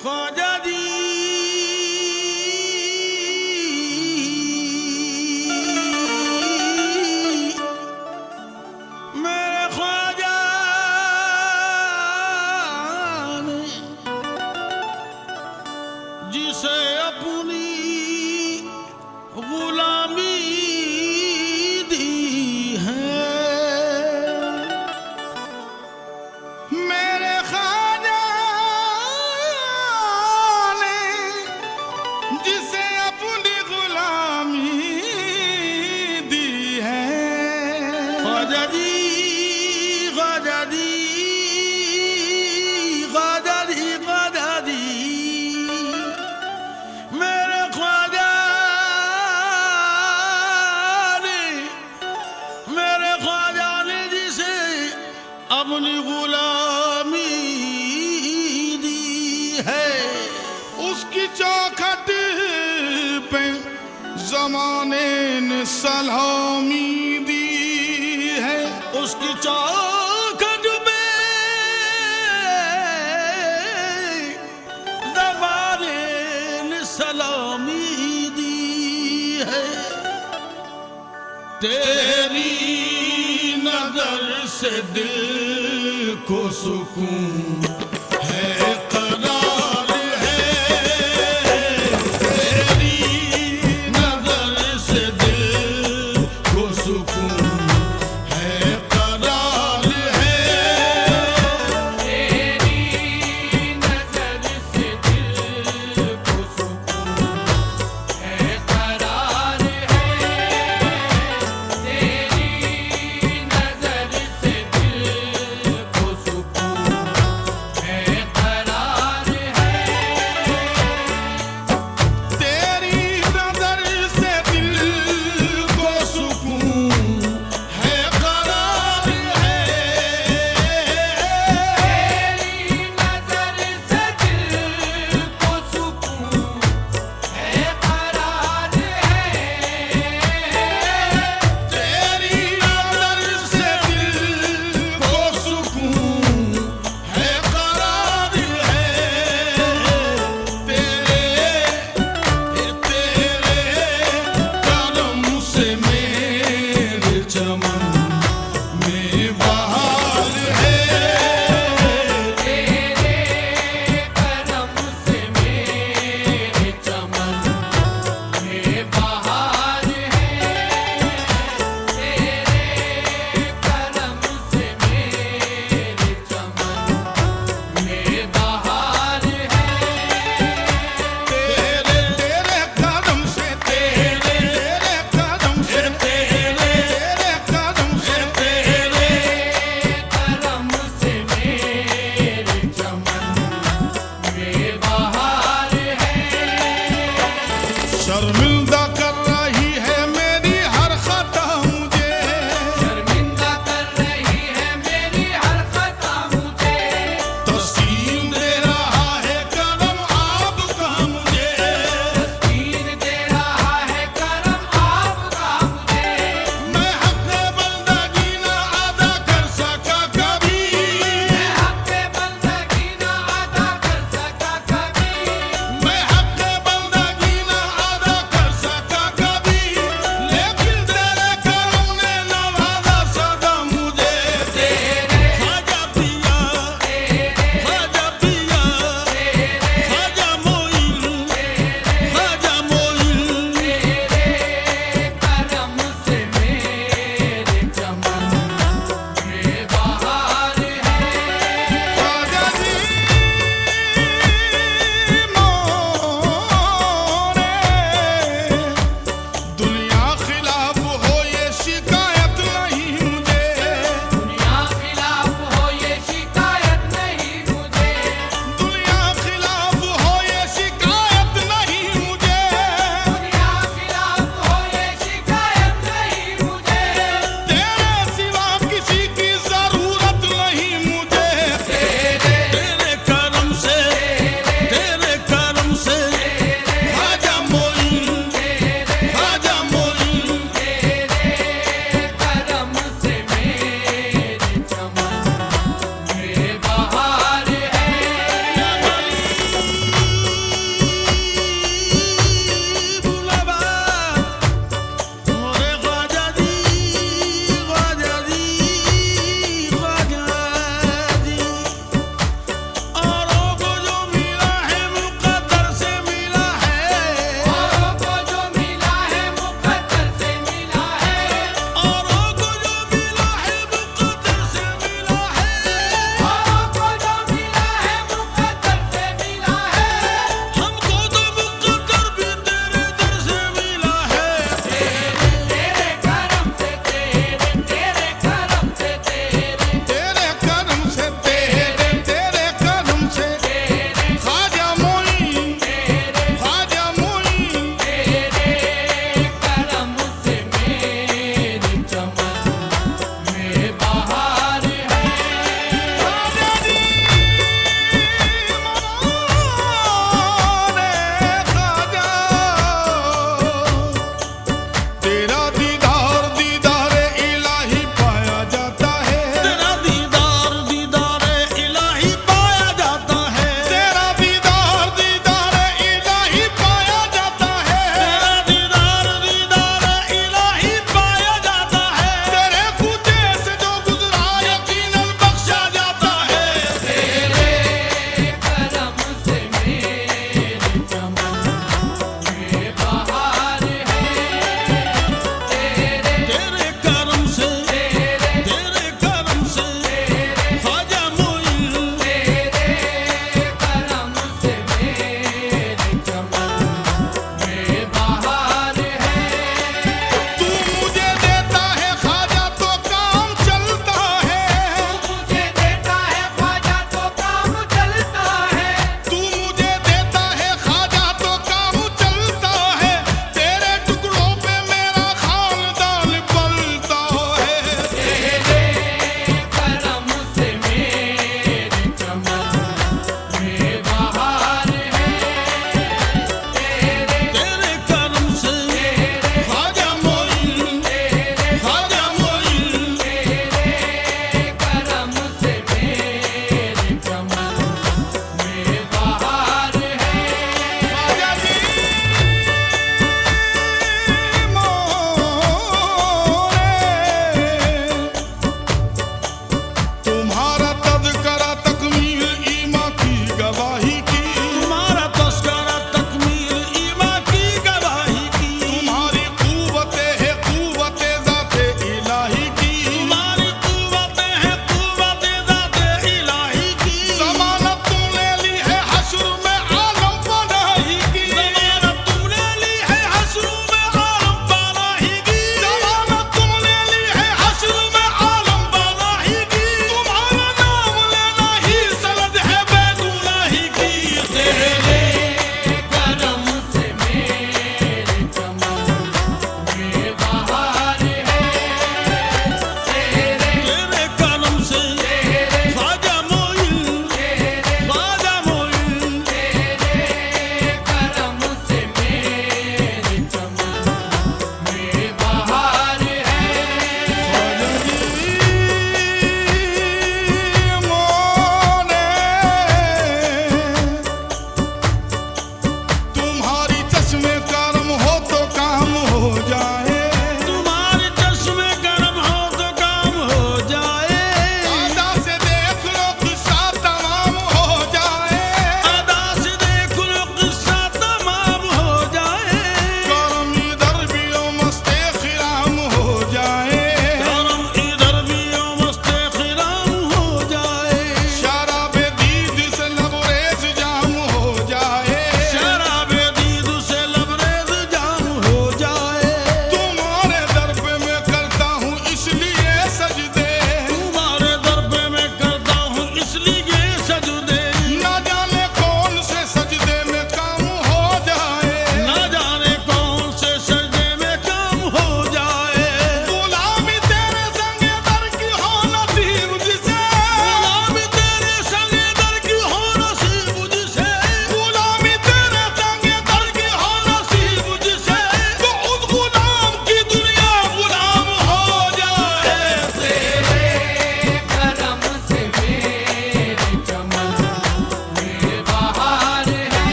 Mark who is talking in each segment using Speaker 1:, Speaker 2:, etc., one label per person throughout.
Speaker 1: ख्वाजा दी मेरे ख्वाजा ने जिसे अपनी गुलामी दी है, मेरे ख्वाजा ने जिसे अपनी गुलामी दी है। ख्वाजा दी ख्वाजा दी ख्वाजा दी ख्वाजा दी मेरे ख्वाजा ने मेरे ख्वाजा ने जिसे अपनी गुलामी दी है, उसकी चौखट पे जमाने ने सलामी दी है, उसकी चौखट पे जमाने ने सलामी दी है। तेरी नजर से दिल को सुकून है, करार है। तेरी नजर से दिल को सुकून है, करार है।
Speaker 2: तेरी नजर से दिल को सुकून है, करार है। तेरी नजर से दिल को सुकून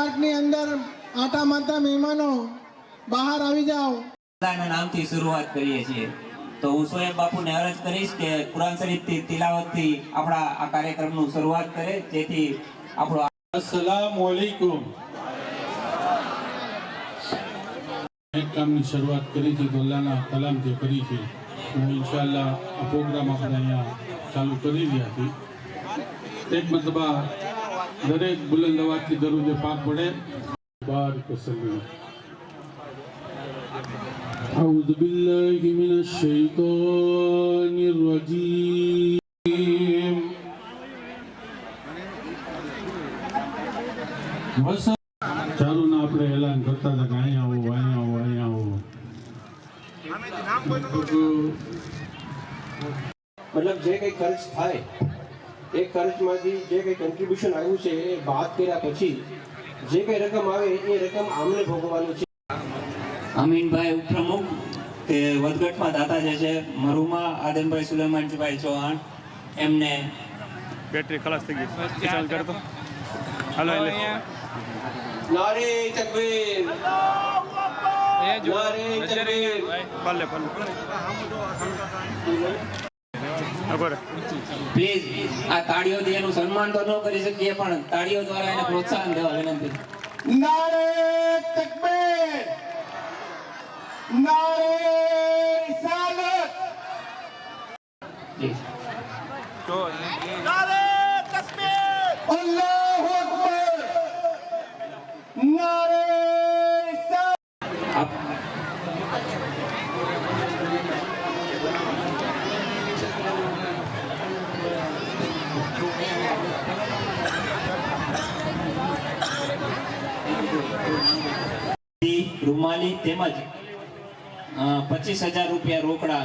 Speaker 3: પાર્કની અંદર આટા મારતા મહેમાનો બહાર આવી જાઓ.
Speaker 4: અલ્લાહના નામથી શરૂઆત કરીએ છીએ. તો હું સોએબ બાપુને અરજ કરીશ કે કુરાન શરીફથી તિલાવતથી આપણા આ કાર્યક્રમનું શરૂઆત કરે, જેથી આપણો
Speaker 1: अस्सलामु अलैकुम. એક કામની શરૂઆત કરી છે તો અલ્લાહના કલામથી કરી છે. ઇન્શાઅલ્લાહ આ પ્રોગ્રામ આપણે અહીંયા ચાલુ કરી રહ્યા છીએ. એક મતલબા દરેક બુલંદ અવાજથી દરૂદ પાક પડે. બારિક વસલ્લમ. أعوذ بالله من الشيطان الرجيم. ચાલો ના આપણે એલાન કરતા હતા કે અહીંયા આવો અહીંયા આવો અહીંયા આવો.
Speaker 5: મતલબ જે કંઈ ખર્ચ થાય એ ખર્ચમાંથી જે કંઈ કન્ટ્રીબ્યુશન આવ્યું છે એ બાદ કર્યા પછી જે કંઈ રકમ આવે એ રકમ આમને ભોગવવાની છે.
Speaker 4: અમીનભાઈ ઉપપ્રમુખ કે વધગઢમાં દાતા જે છે મરુમા આદમભાઈ સુલેમાનભાઈ ચૌહાણ, એમને
Speaker 6: બેટરી ખલાસ થઈ ગઈ. ચાલ કરતો હાલો એટલે
Speaker 5: નારે તકબીર, નારે તકબીર.
Speaker 6: પલ્લે અગર
Speaker 4: પ્લીઝ આ તાળીઓથી એનું સન્માન તો ન કરી શકીએ, પણ તાળીઓ દ્વારા એને પ્રોત્સાહન દેવા વિનંતી.
Speaker 3: નારે તકબીર, નારે રિસાલત.
Speaker 4: પ્લીઝ.
Speaker 6: તો
Speaker 3: અલ્લાહુ અકબર. નારે રિસાલત.
Speaker 4: આપ રૂમાલી તેમજ 25,000 રૂપિયા રોકડા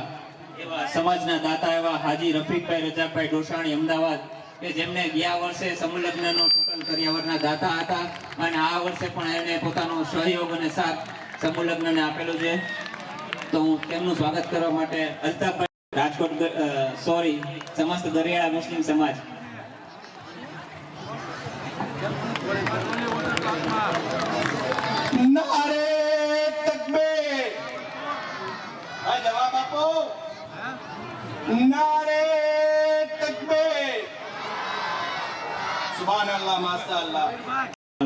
Speaker 4: એવા સમાજના દાતા એવા હાજી રફીકભાઈ રજાકભાઈ ડોસાણી અમદાવાદ, કે જેમને ગયા વર્ષે સમૂહલગ્નનો ટોટલ કર્યાવરના દાતા હતા અને આ વર્ષે પણ એમણે પોતાનો સહયોગ અને સાથ સમૂહલગ્નને આપેલો છે. તો હું તેમનું સ્વાગત કરવા માટે અલ્તાફભાઈ રાજકોટ સમસ્ત દરિયાળા મુસ્લિમ સમાજ.
Speaker 3: નારે તકબીર. આ જવાબ આપો. નારે તકબીર. સુબહાનલ્લાહ, માશાઅલ્લાહ.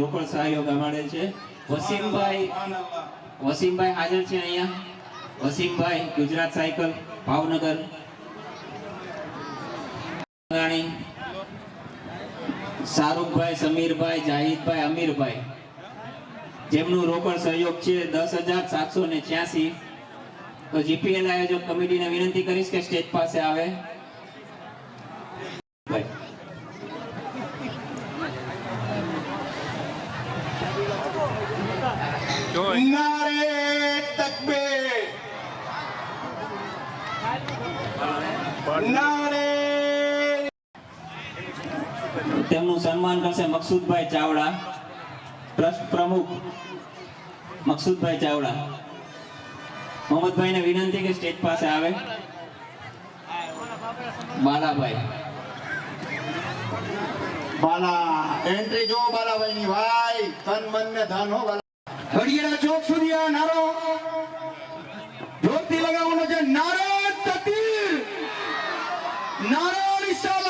Speaker 4: રોકડ સહયોગ અમારે છે. વસીમભાઈ હાજર છે અહીંયા. વસીમભાઈ ગુજરાત સાયકલ ભાવનગર. શાહરૂખભાઈ, સમીરભાઈ, જાહિદભાઈ, અમીરભાઈ, જેમનું રોકડ સહયોગ છે 10,786. તો જીપીએલ આયોજક કમિટીને વિનંતી કરીશ કે સ્ટેજ પાસે આવે.
Speaker 3: નારે તકબીર. નારે.
Speaker 4: તેમનું સન્માન કરશે મકસૂદભાઈ ચાવડા, ટ્રસ્ટ પ્રમુખ મકસૂદભાઈ ચાવડા. મોહમ્મદભાઈને વિનંતી કે સ્ટેજ પાસે આવે. બાલાભાઈ.
Speaker 3: બાલા એન્ટ્રી જો બાલાભાઈની ભાઈ તન મન ને ધન હો. ઘડિયાળા ચોક સુધી આ નારો જોરથી લગાવવાનો છે. નારો તકબીર, નારો રિસાલત.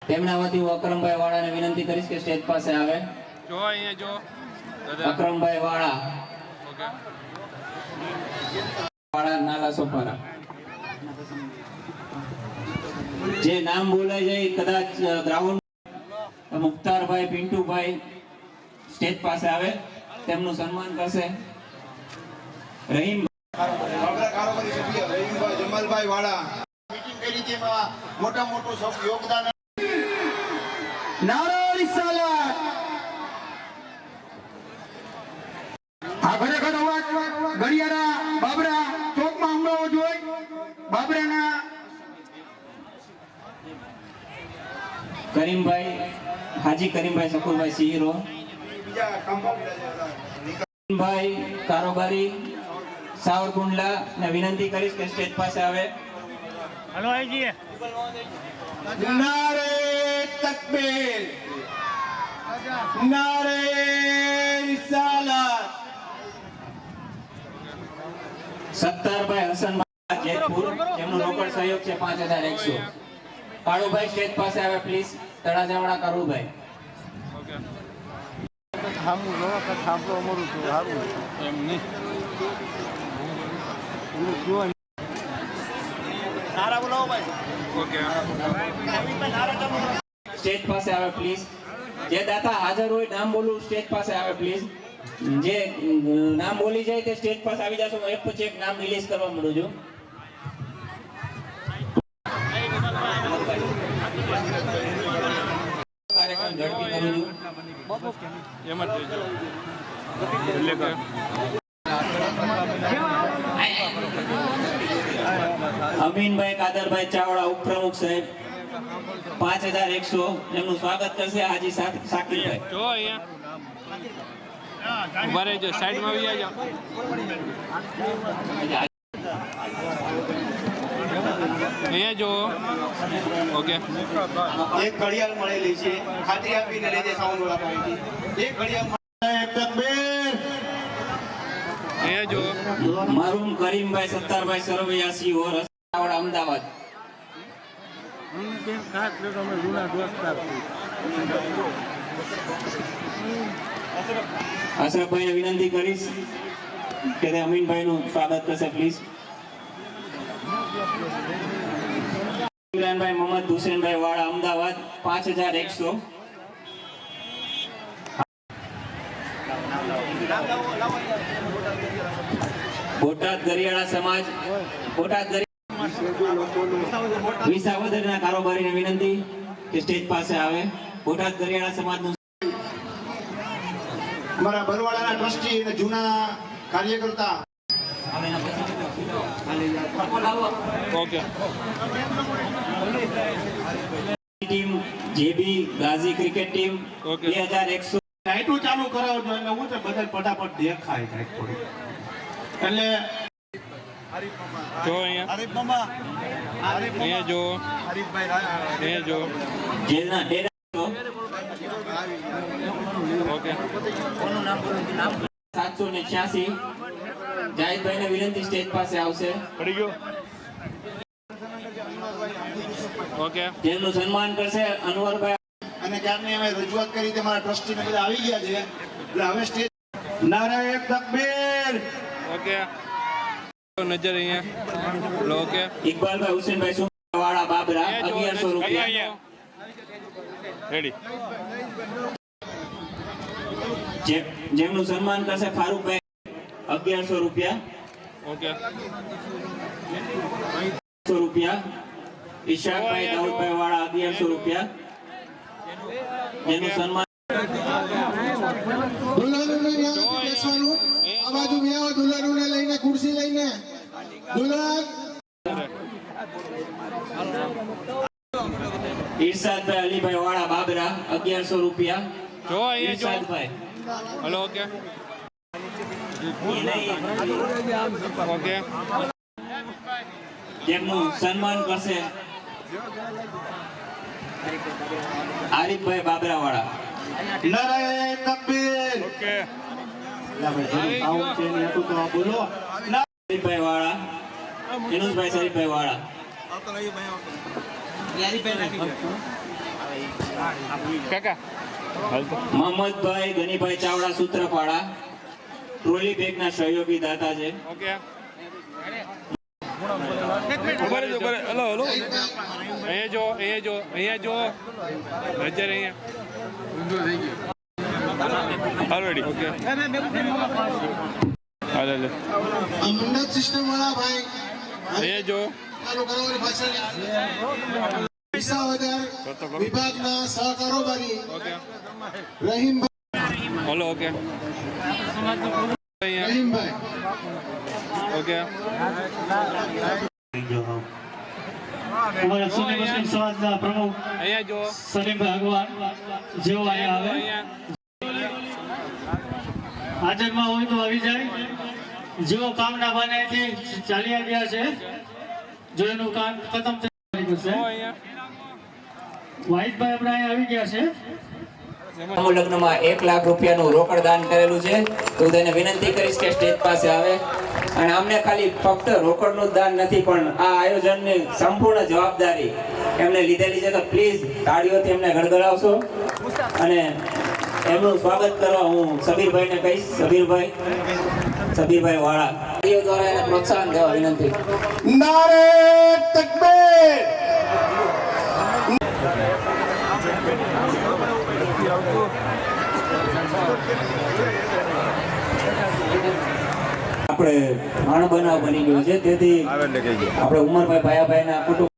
Speaker 4: તેમના વતી હું અકરમભાઈ વાળાને વિનંતી કરીશ કે સ્ટેજ પાસે આવે.
Speaker 6: જો અહીંયા જો
Speaker 4: અકરમભાઈ વાળા,
Speaker 6: ઓકે
Speaker 4: વાળા નાલા સોપારા. જે નામ બોલાય જાય કદાચ ગ્રાઉન્ડ. મુખ્તારભાઈ, પિન્ટુભાઈ સ્ટેજ પાસે આવે, તેમનું સન્માન કરશે. રહીમ
Speaker 7: કારોબારી સભ્ય રહીમભાઈ જમાલભાઈ વાળા મીટિંગ કરી તેમાં મોટા મોટું યોગદાન.
Speaker 3: નારો રિસાલત. આ ખરેખર અવાજ ઘડિયાળા બાબરા ચોકમાં હમણાં જોઈ બાબરાના
Speaker 4: કરીમભાઈ, હાજી કરીમભાઈ શકુરભાઈ સિહીરો.
Speaker 7: બીજા કામો
Speaker 4: ભાઈ કારોબારી સાવરકુંડલા ને વિનંતી કરીશ કે સ્ટેજ પાસે આવે.
Speaker 3: નારે તકબીર, નારે રિસાલત.
Speaker 4: સત્તારભાઈ હસનભાઈ જેતપુર, જેમનો રોકડ સહયોગ છે 5100. કાળુભાઈ સ્ટેજ પાસે આવે પ્લીઝ. તળાજાવાળા કાળુભાઈ.
Speaker 6: એમ નહીં. ઓકે.
Speaker 4: સ્ટેજ પાસે આવે પ્લીઝ. જે દાતા હાજર હોય નામ બોલું સ્ટેજ પાસે આવે પ્લીઝ. જે નામ બોલી જાય તે સ્ટેજ પાસે આવી જશો. એક પછી એક નામ રિલીઝ કરવા માંડું છું. કાર્યક્રમ ઝડપી કરું છું.
Speaker 6: એમ જ રહેજો. એટલે કે
Speaker 4: અમીનભાઈ કાદરભાઈ ચાવડા ઉપપ્રમુખ સાહેબ 5100 એમનું સ્વાગત કરશે હાજી સાકીરભાઈ.
Speaker 6: જો અહીંયા ઉભા રહેજો, સાઈડમાં આવી જાઓ. અહીંયા જો. ઓકે.
Speaker 3: એક ઘડિયાળ મળેલી છે, ખાતરી આપીને લેજે સાઉન્ડ વાળા પાસેથી. એક ઘડિયાળ તકબીર.
Speaker 6: અહીંયા જો.
Speaker 4: મારું કરીમભાઈ સત્તારભાઈ સરવૈયા સિંહ રસ્તાવાળા અમદાવાદ. અશરફભાઈને વિનંતી કરીશ કે તે અમીનભાઈનું સ્વાગત કરશે પ્લીઝ. ઇમરાનભાઈ મોહમ્મદ હુસેનભાઈ વાળા અમદાવાદ 5100. બોટાદ ગરિયાળા સમાજ, બોટાદ વિસાવદરના કારોબારીને વિનંતી કે સ્ટેજ પાસે આવે. બોટાદ ગરિયાળા સમાજનું
Speaker 3: અમારા બરવાડાના ટ્રસ્ટી અને જૂના કાર્યકર્તા
Speaker 6: ઓકે.
Speaker 4: ટીમ જેબી ગાઝી ક્રિકેટ ટીમ
Speaker 6: ઓકે.
Speaker 4: 2100.
Speaker 1: લાઈટો ચાલુ કરાવજો એટલે હું છે બધા ફટાફટ દેખાય થાય થોડું. એટલે
Speaker 6: જો અહીંયા. અહીંયા જો. અહીંયા જો.
Speaker 4: જેલના ડેરા
Speaker 6: ઓકે.
Speaker 4: 786. જાહિદભાઈને વિનંતી સ્ટેજ પાસે આવશે.
Speaker 6: પડી ગયો. ઓકે.
Speaker 4: જેમનું સન્માન કરશે અનવરભાઈ.
Speaker 3: અને ક્યારની અમે રજૂઆત કરી તે મારા ટ્રસ્ટી ને બધા આવી ગયા છે, એટલે હવે સ્ટેજ. નારે તકબીર.
Speaker 6: ઓકે. નજર અહીંયા. ઓકે.
Speaker 4: ઇકબાલભાઈ હુસેનભાઈ સુવાળા બાબરા 1100 રૂપિયા.
Speaker 6: રેડી.
Speaker 4: જેમનું સન્માન કરશે ફારૂકભાઈ 1100 રૂપિયા.
Speaker 6: ઓકે.
Speaker 4: 100 રૂપિયા. ઈશાકભાઈ દાઉદભાઈ વાળા 1100 રૂપિયા. જેનું સન્માન
Speaker 8: દુલ્હનોને ન્યાય બેસવાનું. આ બાજુ વ્યાવો દુલ્હનોને લઈને ખુરશી લઈને. દુલ્હન
Speaker 4: ઈરશાદભાઈ અલીભાઈ વાળા બાબરા 1100 રૂપિયા.
Speaker 6: જો અહીંયા જો.
Speaker 4: ઈરશાદભાઈ
Speaker 6: હલો. ઓકે. ઓકે.
Speaker 4: જેમનું સન્માન કરશે આરિફભાઈ બાબરા વાળા.
Speaker 3: નારે તકબીર.
Speaker 6: ઓકે.
Speaker 4: શરીફભાઈ વાળા, એનુસભાઈ શરીફભાઈ વાળા.
Speaker 6: કાકા હાલ તો.
Speaker 4: મોહમ્મદભાઈ ગનીભાઈ ચાવડા સૂત્રપાડા ટ્રોલી બેગના સહયોગી દાતા છે.
Speaker 6: ઓકે. ઉભા રહેજો, ઉભા રહે. Hello hello. અહીંયા જો. અહીંયા જો. અહીંયા જો. નજર અહીંયા. હાલ રેડી. ઓકે. હાલ હાલ.
Speaker 8: આ મંડપ સિસ્ટમ વાળા ભાઈ
Speaker 6: અહીંયા જો.
Speaker 8: ચાલુ કરાવવાની પાછળ વિસાવદર વિભાગના સહકારોબારી
Speaker 6: ઓકે.
Speaker 8: રહીમભાઈ.
Speaker 6: હલો. ઓકે. અહીંયા.
Speaker 8: રહીમભાઈ
Speaker 6: ઓકે.
Speaker 9: અમારા સુન્ની મુસ્લિમ સમાજના પ્રમુખ
Speaker 6: અહીંયા જો.
Speaker 9: સલીમભાઈ અગવાન જેઓ અહીંયા આવે. હાજરમાં હોય તો આવી જાય. જેઓ કામના બનાવીથી ચાલી આવ્યા છે જો એનું કામ ખતમ થઈ ગયું છે. વાહિદભાઈ આપણે અહીંયા આવી ગયા છે.
Speaker 4: સમૂહ લગ્નમાં 1 લાખ રૂપિયાનું રોકડ દાન કરેલું છે. તો હું તેને વિનંતી કરીશ કે સ્ટેજ પાસે આવે. અને અમને ખાલી ફક્ત રોકડનું જ દાન નથી, પણ આ આયોજનની સંપૂર્ણ જવાબદારી એમને લીધેલી છે. તો પ્લીઝ તાળીઓથી એમને ગડગડાવશો અને એમનું સ્વાગત કરવા હું સબીરભાઈને કહીશ. સબીરભાઈ વાળા તાળીઓ દ્વારા એને પ્રોત્સાહન દેવા વિનંતી.
Speaker 3: નારે તકબીર.
Speaker 4: આપણે અણબનાવ બની ગયો છે, તેથી આપણે ઉમરભાઈ ભાયાભાઈના કુટુંબ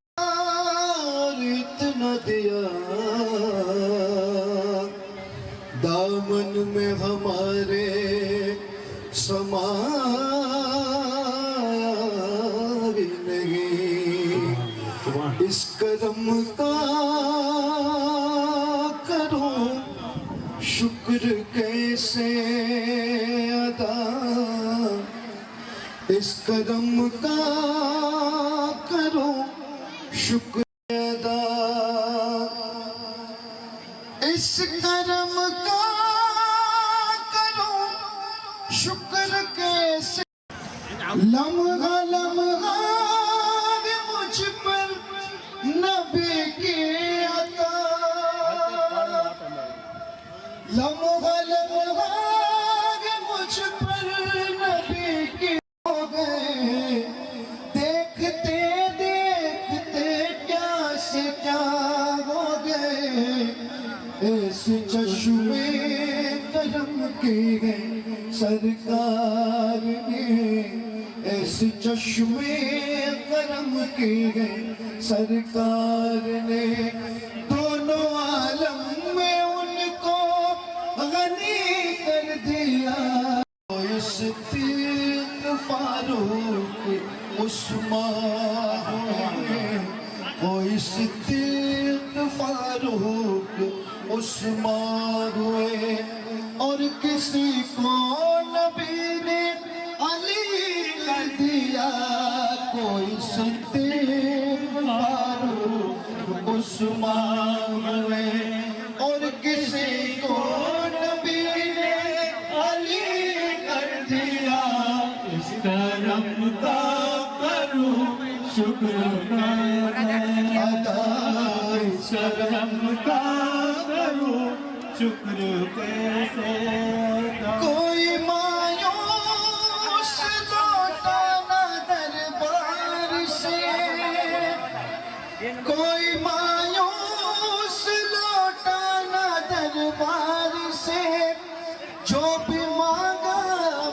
Speaker 8: दामन में हमारे समाया नहीं, इस करम का करो शुक्र कैसे अदा, इस करम का करो शुक्र अदा, इस करम का करो शुक्र कैसे, लम्हा लम्हा मुझ पर नबी की अता, लम्हा लम्हा मुझ पर नबी की हो गए, देखते देखते क्या से क्या हो गए, ऐसे चश्मे करम के गए सरकार ने, ऐसे चश्मे करम के गए सरकार ने, दोनों आलम में उनको गनी कर दिया, सिद्दीक फारूक उस्मान हुए, कोई सिद्दीक फारूक उस्मान हुए, और किसी को नबी ने अली कर दिया, कोई सिद्दीक फारूक उस्मान हुए, और किसी को नबी ने अली कर दिया, इस करम का करूं शुक्र अदा, इस करम का करूं शुक्र कैसे, कोई मायूस लौटा ना दरबार से, कोई मायूस लौटा ना दरबार से, जो भी मांगा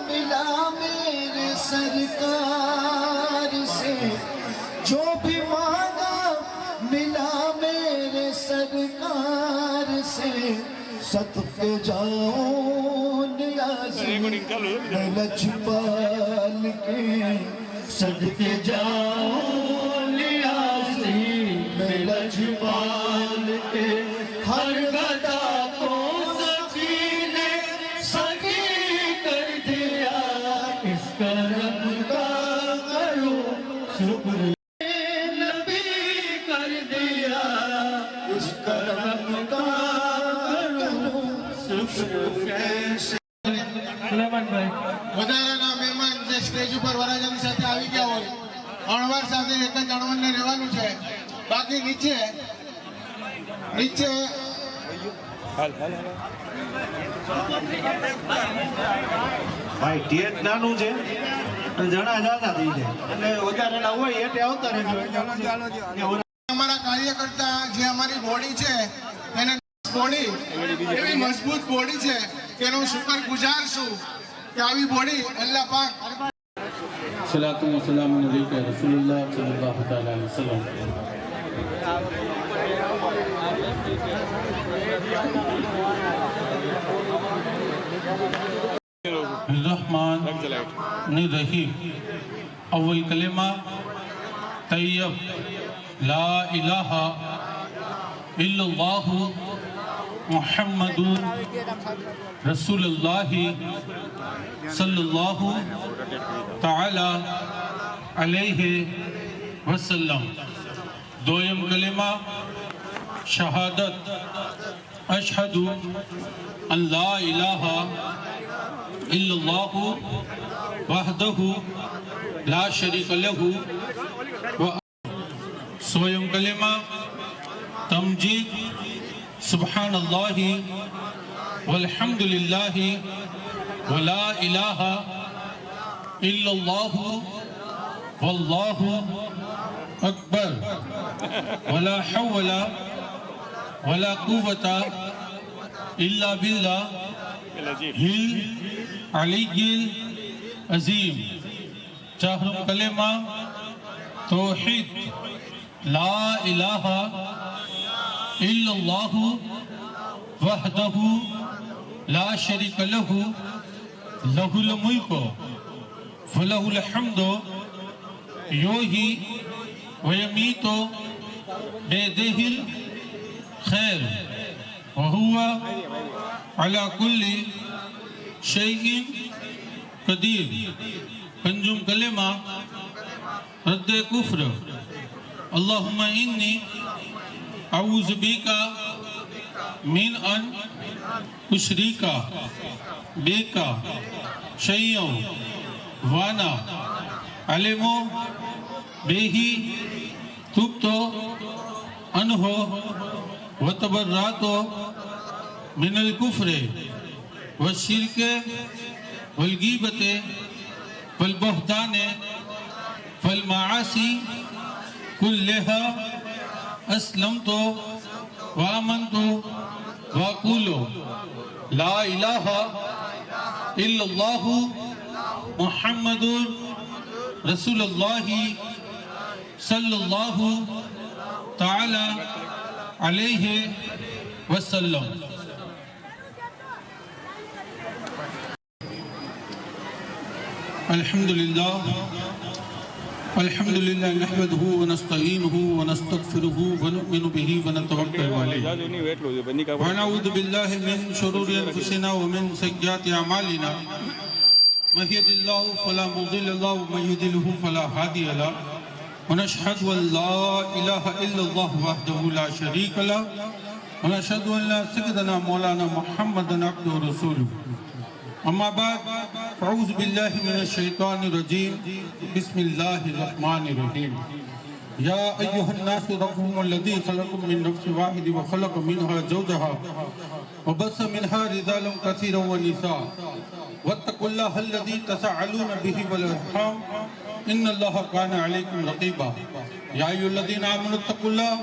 Speaker 8: मिला मेरे सरकार से, जो भी मांगा मिला मेरे सरकार से, सदके जाऊं नियाज़ी मैं लजपाल के, सदके जाऊं नियाज़ी मैं लजपाल के, हर गदा को सकीने सकी कर दिया, इस करम का करो शुक्र नबी कर दिया, इस करम का करो शुक्र कैसे.
Speaker 9: સુલેમાનભાઈ
Speaker 8: વધારાના મહેમાન જે સ્ટેજ ઉપર વરાજાની સાથે આવી ગયા હોય, અણવર સાથે એક જ અણવરને રહેવાનું છે, બાકી નીચે
Speaker 9: ભાઈ ટેટ નાનું છે જણા જાતા થઈ જાય એટલે વધારેલા હોય એટલે આવતા રહેજો.
Speaker 8: અમારા કાર્યકર્તા જે અમારી બોડી છે એને બોડી એવી મજબૂત બોડી છે કે એનો શુક્ર ગુજાર છું કે આવી બોડી અલ્લાહ પાક
Speaker 1: સલાતુ વ સલામ અલૈકા રસૂલુલ્લાહ સલ્લલ્લાહુ તઆલા અલૈહિ વસલ્લમ. रहमान रहीम. अव्वल कलेमा तैयब ला इलाहा इल्लल्लाह मुहम्मदुर रसूलुल्लाह सल्लल्लाहु तआला अलैहि वसल्लम। दोयम कलिमा शहादत अशहदु अन ला इलाहा इल्लल्लाहु वहदहु ला शरीक लहु व सोयम कलिमा तमजीद सुब्हानल्लाहि वल्हम्दुलिल्लाहि वला इलाहा इल्लल्लाहु वल्लाहु अकबर वला हौला वला कुव्वता इल्ला बिल्लाह हिल अलीगिल अजीम। चाहरुम कलेमा तौहीद ला इलाहा इल्लल्लाहु वहदहु ला शरीक लहु लहुल मुल्क वलहुल हम्दु योही वयमीतो बेदिहिल खैर वहुवा अला कुल्ली शैइन कदीर। पंजुम कलेमा रद्दे कुफ्र अल्लाहुम्मा इन्नी अऊज़ु बिका मिन अन उशरीका बेका शैयौ वाना अलेमो बेही तुब्तो अनहो वतबर्रातो मिनल कुफ्रे वशिरके वलगीबते वलबहताने वलमाआसी कुल्लहा अस्लमतो वामनतो वाकुलो ला इलाहा इल्लल्लाहु मुहम्मदुर रसूलुल्लाहि सल्लल्लाहु ताला अलैहि वसल्लम। अल्हम्दुलिल्लाह अल्हम्दुलिल्लाह नहमदुहु व नस्तईनुहु व नस्तगफिरुहु व नुमिनु बिही व नतवक्कलु अलैहि व नऊज़ु बिल्लाहि मिन शुरूरि अनफुसिना व मिन सय्यिआति अमालिना मन यहदिल्लाहु फला मुदिल्ल लहु व मन युद्लिलहु फला हादिय लहु व नशहदु अन ला इलाहा इल्लल्लाहु वहदहु ला शरीक लहु व नशहदु अन्न सय्यदना मौलाना मुहम्मदन अब्दुहु व रसूलुहु। अम्मा बाद अऊज़ु बिल्लाहि मिनश शैतानिर रजीम बिस्मिल्लाहिर रहमानिर रहीम। या अय्युहन नासु रब्बुकुमुल्लज़ी खलक़कुम मिन नफ्सिन वाहिदतिन व खलक़ मिनहा ज़ौजहा व बस्स मिनहा रिजालन कसीरन व निसा वत्तक़ुल्लाह अल्लज़ी तसअलून बिही वल अरहाम इन्नल्लाहा काना अलैकुम रक़ीबा। या अय्युहल्लज़ीना आमनु तक़ुल्लाह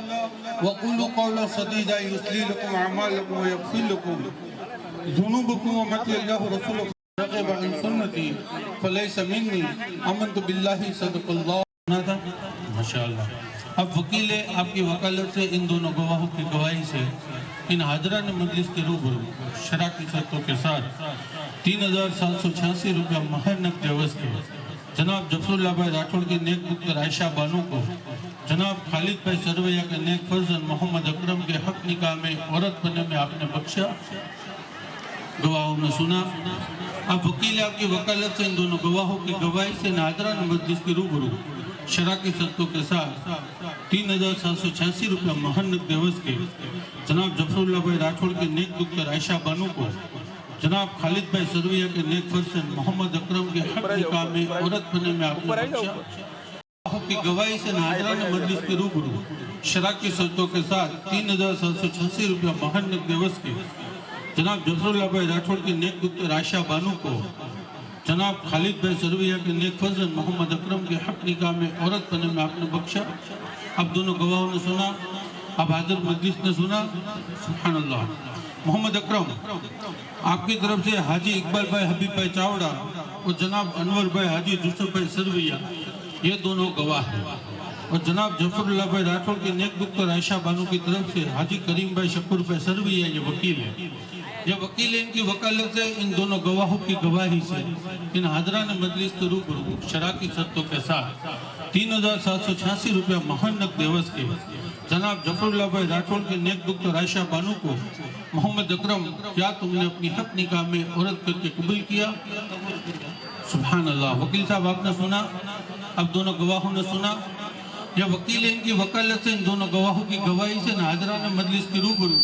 Speaker 1: व क़ूलू क़ौलन सदीदा युस्लिह लकुम अअमालकुम व यग़फिर लकुम ज़ुनूबकुम व मतियल्लाहु रसूलुहु रग़िब अन सुन्नती फलैसा मिन्नी आमनतु बिल्लाहि सदक़ल्लाहु। माशाअल्लाह। अब वकील आपकी वकालत से इन दोनों गवाहों की गवाही से इन हाजरान मजलिस के रूबरू शरा की शर्तों के साथ 3786 रुपया महर नक़द एवज़ के जनाब जफरुल्लाह भाई राठौड़ की नेक पुत्र आयशा बानो को जनाब खालिद भाई सरवैया के नेक फर्जन मोहम्मद अकरम के हक निकाह में औरत बनने में आपने बख्शा। गवाहों ने सुना। अब वकील आपकी वकालत से इन दोनों गवाहों की गवाही से नादरान मजलिस के रूबरू शरा की शर्तों के साथ 3786 रुपया महर नक़द एवज़ के जनाब जफरुल्लाह भाई राठौड़ के नेक पुत्र आयशा बानो को जनाब खालिद भाई सरवैया के नेक फर्जन मोहम्मद अकरम के हक निकाह में औरत बनने में आपने बख्शा। की गवाही से नादरान मजलिस के रूबरू शरा की शर्तों के साथ 3786 रुपया महर नक़द एवज़ के जनाब जफरुल्लाह भाई राठौड़ की नेक पुत्र आयशा बानो को जनाब खालिद भाई सरवैया के नेक फर्जन मोहम्मद अकरम के हक निकाह में औरत बनने में आपने बख्शा। अब दोनों गवाहों ने सुना। अब हाजिर मजलिस ने सुना। सुभानअल्लाह। मोहम्मद अकरम आपकी तरफ से हाजी इकबाल भाई हबीब भाई चावड़ा और जनाब अनवर भाई हाजी जुसुफ भाई सरवैया ये दोनों गवाह हैं और जनाब जफरुल्लाह भाई राठौड़ के नेक पुत्र आयशा बानो की तरफ से हाजी करीम भाई शकूर भाई सरवैया ये वकील है। ये वकील इनकी वकालत से इन दोनों गवाहों की गवाही से इन हाजरान मजलिस के रूबरू शरा की शर्तों के साथ 3786 रुपया महर नक़द एवज़ के जनाब जफरुल्लाह भाई राठौड़ के नेक पुत्र आयशा बानो को मोहम्मद अकरम क्या तुमने अपनी हक निकाह में औरत करके कबूल किया? सुभान अल्लाह। वकील साहब आपने सुना। अब दोनों गवाहों ने सुना। या वकील है इनकी वकालत से इन दोनों गवाहों की गवाही से नाजराना मजलिस की रूबरू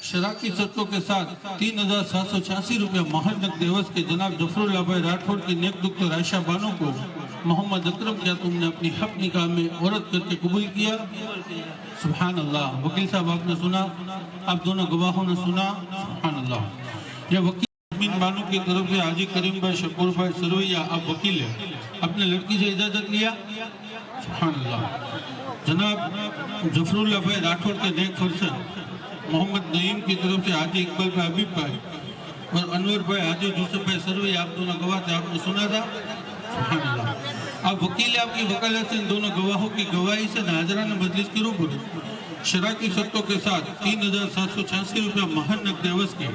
Speaker 1: शराकी शर्तों के साथ 3,786 रुपया महर नकद एवज के जनाब जफरुल्लाह भाई राठौड़ की नेक दुख्तर आयशा बानो को मोहम्मद अकरम क्या तुमने अपनी हक निकाह में औरत करके कबूल किया? सुभान अल्लाह। वकील साहब आपने सुना, आप दोनों गवाहों ने सुना। सुभान अल्लाह। यह वकील नाज़मीन बानो की तरफ से हाजी करीम भाई शकूर भाई सरवैया आप वकील है, अपने लड़की से इजाजत लिया? सुभान अल्लाह। जनाब जफरुल्लाह भाई राठौड़ के नेक फरजंद मोहम्मद नईम की तरफ से हाजी इकबाल भाई हबीब भाई और अनवर भाई हाजी यूसुफ भाई सरवई आप दोनों गवाह थे, आपने सुना था? सुभान अल्लाह। आप वकील आपकी वकालत से इन दोनों गवाहों की गवाही से नाजराना मजलिस की रूबरू शराकी शर्तों के साथ 3,786 रुपया महर नकद एवज के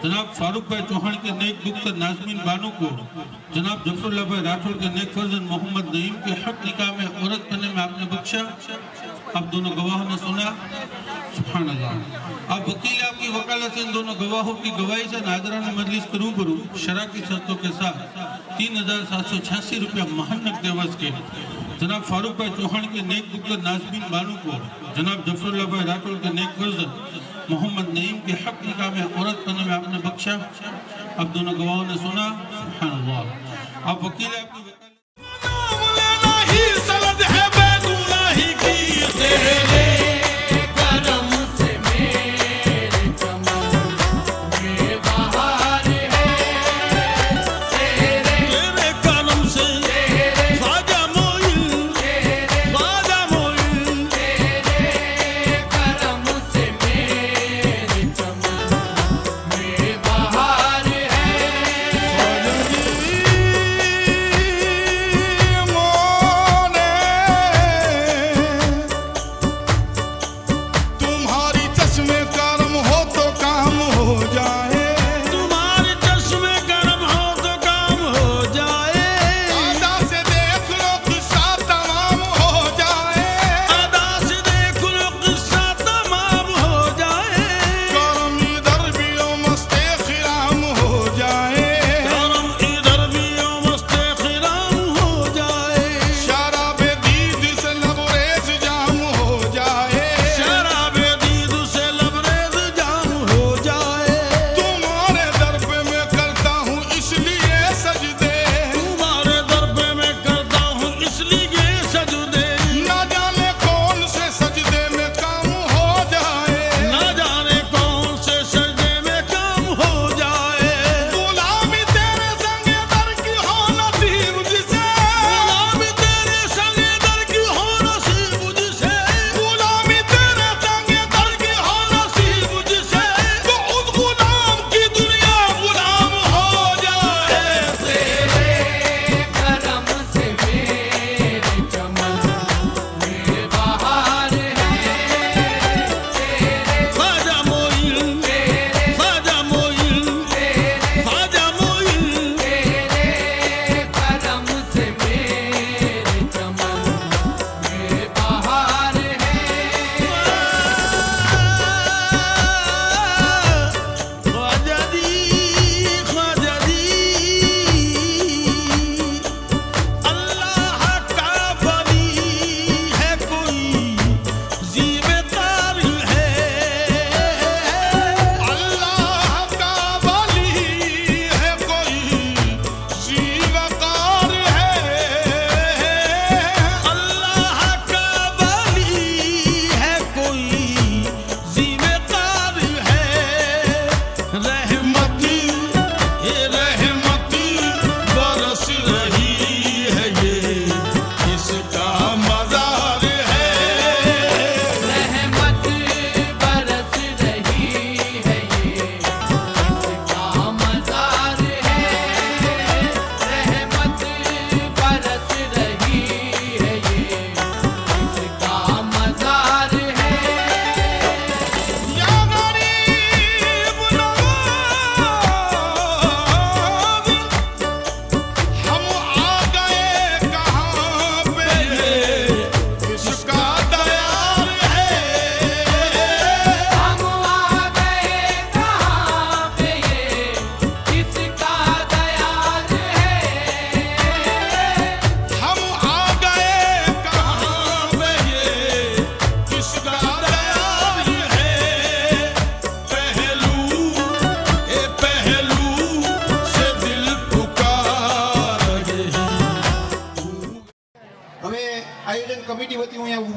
Speaker 1: जनाब फारूक भाई चौहान के नेक दुख्तर नाज़मीन बानो को जनाब जफरुल्लाह भाई राठौड़ के नेक फर्जंद मोहम्मद नईम के हक निकाह में औरत करने में आपने बख्शा? आप दोनों गवाहों ने सुना? सुभान अल्लाह। आप वकील आपकी वकालत से इन दोनों गवाहों की गवाही से नाजराना मजलिस के रूबरू शराकी शर्तों के साथ 3,786 रुपया महर नकद एवज के जनाब फारूक भाई चौहान के नेक दुख्तर नाज़मीन बानो को जनाब जफरुल्लाह भाई राठौड़ के नेक फर्जंद मोहम्मद नईम के हक निकाह में औरत करने में आपने बख्शा? आप दोनों गवाहों ने सुना? सुभान अल्लाह। आप वकील आपकी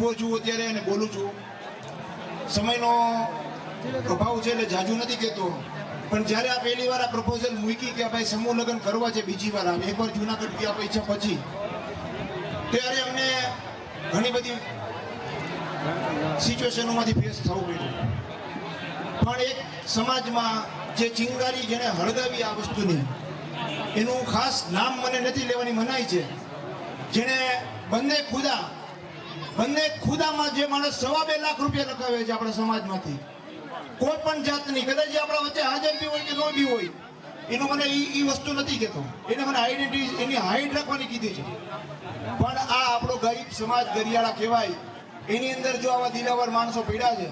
Speaker 7: ઊભો છું અત્યારે અને બોલું છું. સમયનો અભાવ છે એટલે જાજુ નથી કહેતો, પણ જ્યારે આ પહેલી વાર આ પ્રપોઝલ મૂકી કે ભાઈ સમૂહ લગ્ન કરવા છે, બીજી વાર આવે, એકવાર જુનાગઢ ગયા પૈસા પછી, ત્યારે અમને ઘણી બધી સિચ્યુએશનોમાંથી ફેસ થવું પડ્યું. પણ એક સમાજમાં જે ચિંગારી જેને હળગાવી આ વસ્તુની, એનું ખાસ નામ મને નથી લેવાની મનાઈ છે. જેને બંને ખુદામાં જે માણસ 2.5 લાખ રૂપિયા લખાવે છે આપણા સમાજમાંથી, કોઈ પણ જાતની, કદાચ જે આપણા વચ્ચે હાજર બી હોય કે ન બી હોય, એનું મને એ વસ્તુ નથી કહેતો. એને મને આઈડેન્ટિટી, એની હાઈટ રાખવાની કીધી છે. પણ આ આપણો ગરીબ સમાજ ગરિયાળા કહેવાય, એની અંદર જો આવા દિલાવર માણસો પીડા છે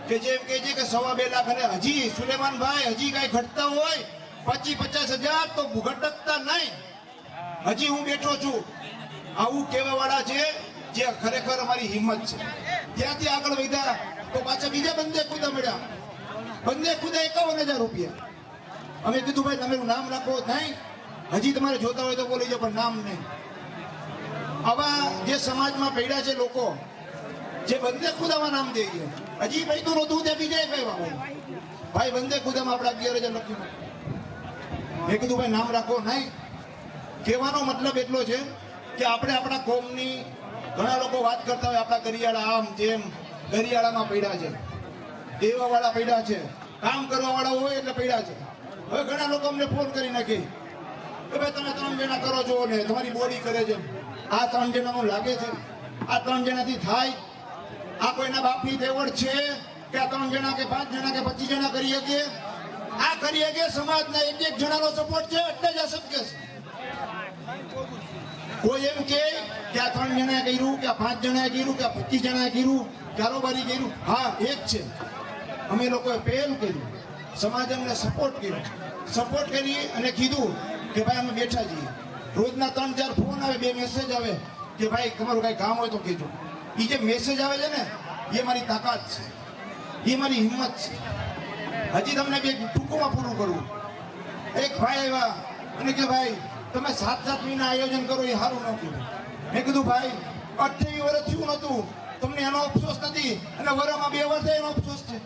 Speaker 7: કે જેમ કહે છે કે 2.5 લાખ, અને હજી સુલેમાનભાઈ હજી કાંઈ ઘટતા હોય 25-50 હજાર તો ઘટકતા નહીં. હજી હું બેઠો છું. આવું કહેવાવાળા છે જે ખરેખર અમારી હિંમત છે. ત્યાંથી આગળ વધ્યા તો પાછા બીજા બંને ખુદા મળ્યા. બંને ખુદા 51,000 રૂપિયા. અમે કીધું ભાઈ તમે નામ રાખો. નહીં, હજી તમારે જોતા હોય તો બોલી જાઓ, પણ નામ નહીં. આવા જે સમાજમાં પડ્યા છે લોકો, જે બંને ખુદામાં નામ દે છે, હજી પૈતું નહોતું ત્યાં બીજા કહેવા ભાઈ બંને ખુદામાં આપણા 11,000 લખ્યું. મેં કીધું ભાઈ નામ રાખો. નહીં, કહેવાનો મતલબ એટલો છે કે આપણે આપણા કોમની, ઘણા લોકો વાત કરતા હોય આપણા ગરિયાળા આમ તેમ, ગરિયાળામાં પડ્યા છે, દેવાવાળા પડ્યા છે, કામ કરવાવાળા હોય એટલે પડ્યા છે. હવે ઘણા લોકો અમને ફોન કરી નાખે કે ભાઈ તમે 3 જણા કરો છો ને તમારી બોડી કરે છે. આ 3 જણાનું લાગે છે? આ 3 જણાથી થાય? આ કોઈના બાપની તેવડ છે કે આ 3 જણા કે 5 જણા કે 25 જણા કરી શકીએ? આ કરી શકીએ સમાજના 1 જણાનો સપોર્ટ છે એટલે જ આ શક્ય છે. કોઈ એમ કે આ 3 જણાએ કર્યું કે આ 5 જણાએ કર્યું કે આ 25 જણાએ કર્યું, કારોબારી કર્યું? હા, એક છે. અમે લોકોએ પહેલ કર્યું, સમાજે અમને સપોર્ટ કર્યો. સપોર્ટ કરી અને કીધું કે ભાઈ અમે બેઠા છીએ. રોજના 3-4 ફોન આવે, 2 મેસેજ આવે કે ભાઈ તમારું કાંઈ કામ હોય તો કહેજો. એ જે મેસેજ આવે છે ને, એ મારી તાકાત છે, એ મારી હિંમત છે. હજી તમને બે ટૂંકમાં પૂરું કરું. એક ભાઈ આવ્યા અને કે ભાઈ તમે 7-7 મહિના આયોજન કરો એ સારું ન કીધું. મેં કીધું ભાઈ 28 વર્ષ થયું નહોતું, તમને એનો અફસોસ નથી, અને વરમાં 2 વર્ષ એનો અફસોસ છે.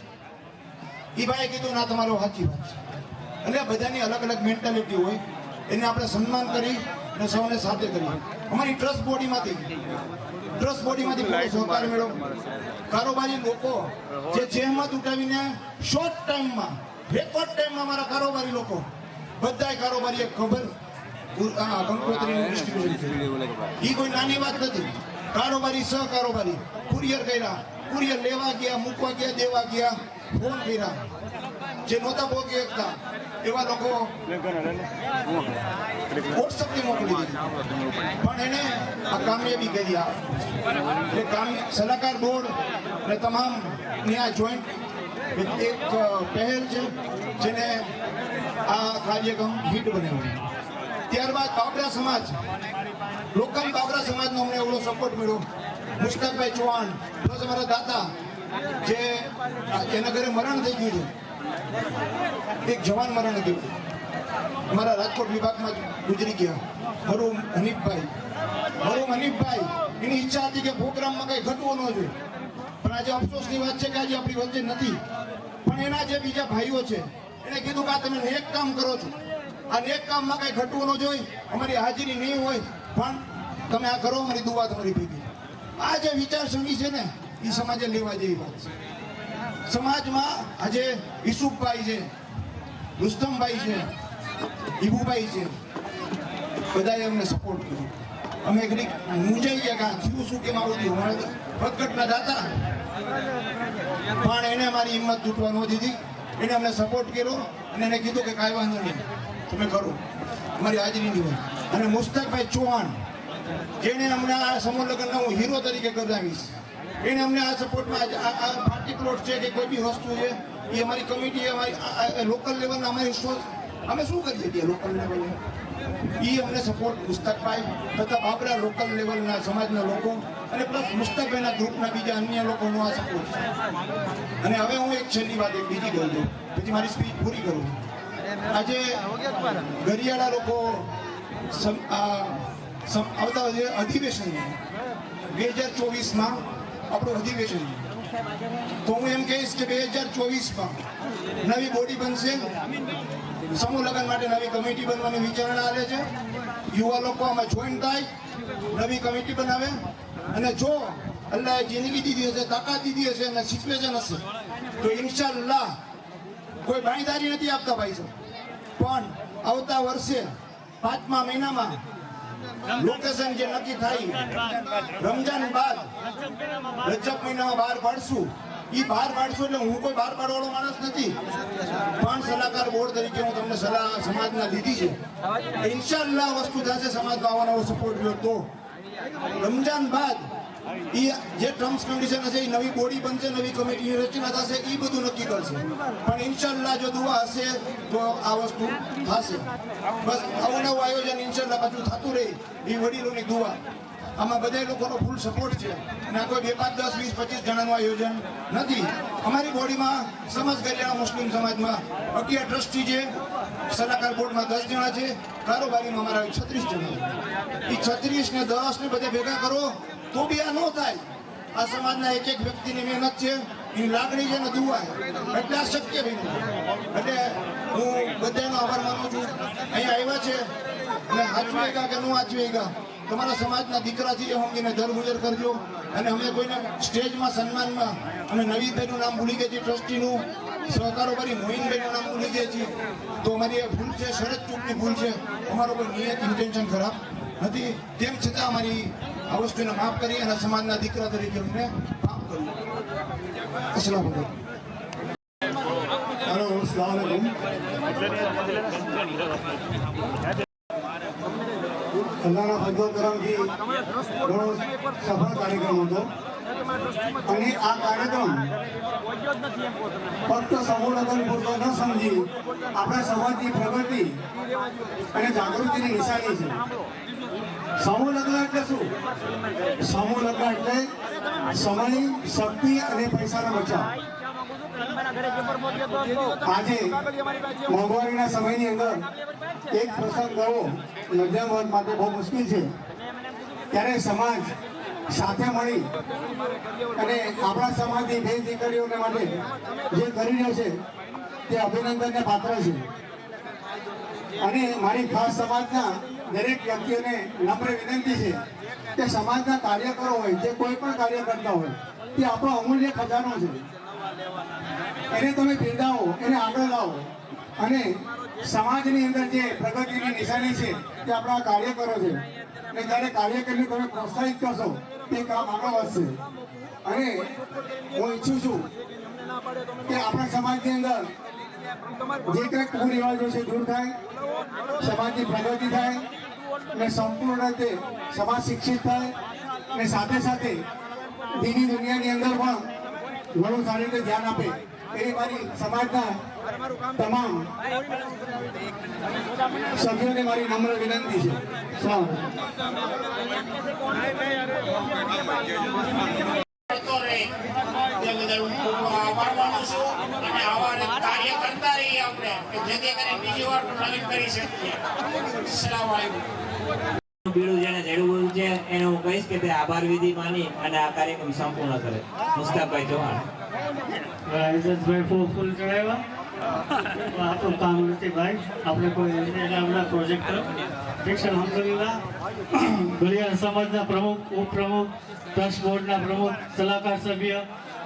Speaker 7: એ ભાઈએ કીધું ના તમારો સાચી વાત છે. એટલે બધાની અલગ અલગ મેન્ટાલિટી હોય, એને આપણે સન્માન કરી અને સૌને સાથે કરીએ. અમારી ટ્રસ્ટ બોડીમાંથી પૂરો સહકાર મેળવો. કારોબારી લોકો જે જહેમત ઉઠાવીને શોર્ટ ટાઈમમાં, રેકોર્ડ ટાઈમમાં અમારા કારોબારી લોકો બધાય કારોબારીએ ખબર કંકોત્રીનું ડિસ્ટ્રીબ્યુશન. એ કોઈ નાની વાત નથી. કારોબારી સહકારોબારી કુરિયર કર્યા, કુરિયર લેવા ગયા, મૂકવા ગયા, દેવા ગયા, ફોન કર્યા. જે નહોતા પહોંચી શકતા એવા લોકો વોટ્સઅપથી મોકલી દીધી. પણ એને આ કામયાબી કરી. એટલે સલાહકાર બોર્ડ અને તમામની આ જોઈન્ટ એક પહેલ છે જેને આ કાર્યક્રમ હિટ બનાવ્યો. ત્યારબાદ બાબરા સમાજ, લોકલ બાબરા સમાજનો અમને એવડો સપોર્ટ મળ્યો. મુશ્તાકભાઈ ચૌહાણ પ્લસ અમારા દાતા, જે એના ઘરે મરણ થઈ ગયું છે, એક જવાન મરણ થયું, અમારા રાજકોટ વિભાગમાં ગુજરી ગયા. મરૂમ હનીફભાઈ, એની ઈચ્છા હતી કે પ્રોગ્રામમાં કંઈ ઘટવું ન જોઈએ, પણ આજે અફસોસની વાત છે કે આજે આપણી વચ્ચે નથી. પણ એના જે બીજા ભાઈઓ છે એને કીધું કે આ તમે નેક કામ કરો છો, આ નેક કામમાં કંઈ ઘટવું ન જોઈએ, અમારી હાજરી નહીં હોય, પણ તમે આ કરો, અમારી દુઆ તમારી ભેગી. આ જે વિચારસરણી છે ને, એ સમાજે લેવા જેવી વાત છે. સમાજમાં આજે ઈસુફભાઈ છે, રુસ્તમભાઈ છે, ઈબુભાઈ છે, બધાએ અમને સપોર્ટ કર્યો. અમે ઘડીક મૂંઝાઈ ગયા કે આ થયું શું, કેમ આવું થયું. વધઘટના દાતા, પણ એને અમારી હિંમત તૂટવા ન દીધી. એને અમને સપોર્ટ કર્યો અને એને કીધું કે કાંઈ વાંધો નહીં, તમે કરો, અમારી હાજરી નહીં હોય. અને મુશ્તાકભાઈ ચૌહાણ, જેને અમને આ સમૂહ લગ્નના હું હીરો તરીકે ગણાવીશ, એને અમને આ સપોર્ટમાં આ પાર્ટી પ્લોટ છે કે કોઈ બી વસ્તુ છે, એ અમારી કમિટી, અમારી લોકલ લેવલના અમારી અમે શું કરીએ છીએ લોકલ લેવલે, એ અમને સપોર્ટ મુશ્તાકભાઈ તથા બાબરા લોકલ લેવલના સમાજના લોકો અને પ્લસ મુશ્તાકભાઈના ગ્રુપના બીજા અન્ય લોકોનો આ સપોર્ટ છે. અને હવે હું એક છેલ્લી વાત એક બીજી કહું છું, પછી મારી સ્પીચ પૂરી કરું. આજે ગરિયાળા લોકો આવતા અધિવેશન 2024માં આપણું વધી બેસે તો હું એમ કહીશ કે 2024માં નવી બોડી બનશે. સમૂહ લગ્ન માટે નવી કમિટી બનવાની વિચારણા આવે છે. યુવા લોકો આમાં જોઈન થાય, નવી કમિટી બનાવે, અને જો અલ્લાહે જિંદગી દીધી હશે, તાકાત દીધી હશે અને સિચ્યુએશન હશે તો ઇન્શાઅલ્લાહ કોઈ બાંયધારી નથી આપતા ભાઈ સાહેબ, પણ આવતા વર્ષે 5મા મહિનામાં લોકેશન જે નક્કી થાય રમજાન બાદ રજબ મહિનામાં બહાર પાડશું. એ બહાર પાડશું એટલે હું કોઈ બહાર પાડવાળો માણસ નથી, પણ સલાહકાર બોર્ડ તરીકે હું તમને સલાહ સમાજના લીધી છે. ઇન્શાઅલ્લાહ વસ્તુ થશે, સમાજમાં આવવાનો સપોર્ટ રહ્યો તો રમજાન બાદ એ જે ટર્મ્સ કન્ડિશન હશે, એ નવી બોડી બનશે, નવી કમિટીની રચના થશે, એ બધું નક્કી કરશે. પણ ઇન્શાઅલ્લાહ જો દુઆ હશે તો આ વસ્તુ થશે. બસ આવું નવું આયોજન ઇન્શાઅલ્લાહ પાછું થતું રહે, એ વડીલોની દુઆ. આમાં બધા લોકોનો ફૂલ સપોર્ટ છે અને આ કોઈ 2, 5, 10, 20, 25 જણાનું આયોજન નથી. અમારી બોડીમાં સમાજ કલ્યાણ મુસ્લિમ સમાજમાં 11 ટ્રસ્ટી છે, સલાહકાર બોર્ડમાં 10 જણા છે, કારોબારીમાં અમારા 36 જણા. એ 36 ને 10 ને બધે ભેગા કરો તો બી આ ન થાય. આ સમાજના એક વ્યક્તિની મહેનત છે, એની લાગણી છે ને દુઆ છે, એટલે આ શક્ય બન્યું. એટલે હું બધાનો આભાર માનું છું. અહીંયા આવ્યા છે અને હાચવેગા કે ન હાચવેગા તમારા સમાજના દીકરાથી સમજીને દર ગુજર કરજો. અને અમે કોઈને સ્ટેજમાં સન્માનમાં અમે નવીનભાઈનું નામ ભૂલી ગયા છીએ, ટ્રસ્ટીનું સહકારોબારી મોહિનભાઈનું નામ ભૂલી ગયા છીએ, તો અમારી ભૂલ છે, શરત ચૂકની ભૂલ છે. અમારો કોઈ નિયત ઇન્ટેન્શન ખરાબ નથી. તેમ છતાં અમારી આ વસ્તુને માફ કરી અને સમાજના દીકરા તરીકે અમને માફ કર્યું. અસલામ આલેકુમ.
Speaker 8: હેલો, અસલામ વાલેકુમ. અલ્લાહના ફજલ કરમથી ઘણો સફળ કાર્યક્રમ હતો અને આ કાર્યક્રમ ફક્ત સમૂહ લગ્ન પૂરતો ન સમજી આપણા સમાજની પ્રગતિ અને જાગૃતિની નિશાની છે. સમૂહ લગ્ન એટલે શું? સમૂહ લગ્ન એટલે સમય, શક્તિ અને પૈસાનો બચાવ. આજે મોંઘવારીના સમયની અંદર એક પ્રસંગ કરવો મધ્યમ વર્ગ માટે બહુ મુશ્કેલ છે, ત્યારે સમાજ સાથે મળી અને આપણા સમાજની બે દીકરીઓને માટે જે કરી રહ્યો છે તે અભિનંદનને પાત્ર છે. અને મારી ખાસ સમાજના દરેક વ્યક્તિઓને નમ્ર વિનંતી છે કે સમાજના કાર્યકરો હોય, જે કોઈ પણ કાર્ય કરતા હોય, તે આપણો અમૂલ્ય ખજાનો છે. એને તમે બિરદાવો, એને આગળ લાવો અને સમાજની અંદર જે પ્રગતિની નિશાની છે તે આપણા કાર્યકરો છે. અને જ્યારે કાર્યકરને તમે પ્રોત્સાહિત કરશો તે કામ આગળ વધશે. અને હું ઈચ્છું છું કે આપણા સમાજની અંદર જે કંઈક કુરિવાજો છે દૂર થાય, સમાજની પ્રગતિ થાય અને સંપૂર્ણ રીતે સમાજ શિક્ષિત થાય અને સાથે સાથે દીની દુનિયાની અંદર પણ ઘણું સારી રીતે ધ્યાન આપે એવી મારી સમાજના તમામ સભ્યોને મારી નમ્ર વિનંતી છે.
Speaker 4: બીડું જેને જડવું છે એને હું કહીશ કે તે આભાર વિધિ માની અને આ કાર્યક્રમ સંપૂર્ણ કરે. મુસ્તાફભાઈ ચૌહાણ.
Speaker 10: ઇજ્જતભાઈ ફૂલ ચડાવ્યા, આપણું કામ નથી ભાઈ, આપણે કોઈ આપણા પ્રોજેક્ટર. ઠીક છે, અલ્હમ્દુલિલ્લાહ. ઘડિયાળ સમાજના પ્રમુખ, ઉપપ્રમુખ, ટ્રસ્ટ બોર્ડના પ્રમુખ, સલાહકાર સભ્ય